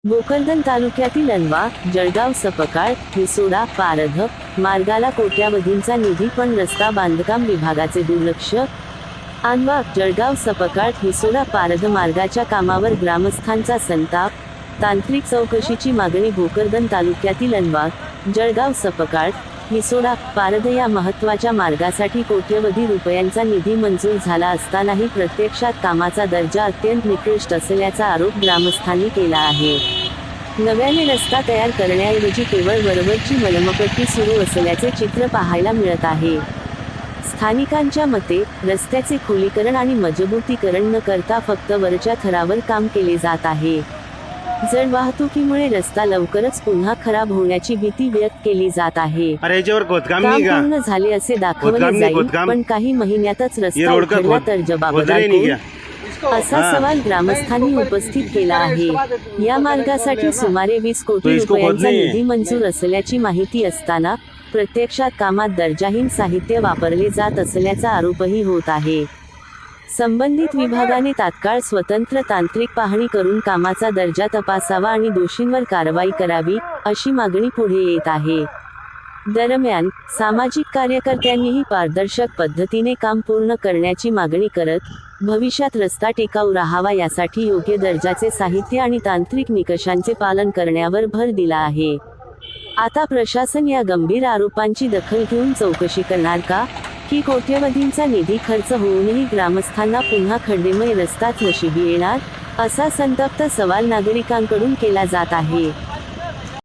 भोकरदन तालुक्यातील अनवा, जळगाव सपकाळ, हिसोडा, पारध मार्गाला कोट्यावधींचा निधी पण रस्ता बांधकाम विभागाचे दुर्लक्ष. अनवा, जळगाव सपकाळ, हिसोडा, पारध मार्गाच्या कामावर ग्रामस्थांचा संताप. तांत्रिक चौकशीची मागणी. भोकरदन तालुक्यातील अनवा, जळगाव सपकाळ, हिसोडा, पारध या महत्त्वाच्या मार्गासाठी कोट्यवधी रुपयांचा निधी मंजूर झाला असतानाही प्रत्यक्षात कामाचा दर्जा अत्यंत निकृष्ट असल्याचा आरोप ग्रामस्थांनी केला आहे. नव्याने रस्ता तयार करण्याऐवजी केवळ वरवरची मलमपट्टी सुरू असल्याचे चित्र पाहायला मिळत आहे. स्थानिकांच्या मते, रस्त्याचे खोलीकरण आणि मजबूतीकरण न करता फक्त वरच्या थरावर काम केले जात आहे. जड वाहतुकीमुळे रस्ता लवकरच पुन्हा खराब होण्याची भीती व्यक्त केली जात आहे. काम पूर्ण झाले असे दाखवले जाईल, पण काही महिन्यातच रस्ता उघडला तर जबाबदार कोण, असा सवाल ग्रामस्थांनी उपस्थित केला आहे. या मार्गासाठी सुमारे 20 कोटी रुपयांचा निधी मंजूर असल्याची माहिती असताना प्रत्यक्षात कामात दर्जाहीन साहित्य वापरले जात असल्याचा आरोपही होत आहे. संबंधित विभागाने तात्काळ स्वतंत्र तांत्रिक पाहणी करून कामाचा दर्जा तपासावा आणि दोषींवर कारवाई करावी, अशी मागणी पुढे येत आहे. दरम्यान, सामाजिक कार्यकर्त्यांनीही पारदर्शक पद्धतीने काम पूर्ण करण्याची मागणी करत, भविष्यात रस्ता टिकाऊ राहावा यासाठी योग्य दर्जाचे साहित्य आणि तांत्रिक निकषांचे पालन करण्यावर भर दिला आहे. आता प्रशासन या गंभीर आरोपांची दखल घेऊन चौकशी करणार का, की कोट्यवधींचा निधी खर्च होऊनही ग्रामस्थांना पुन्हा खड्डेमय रस्ताच नशिबी येणार, असा संतप्त सवाल नागरिकांकडून केला जात आहे.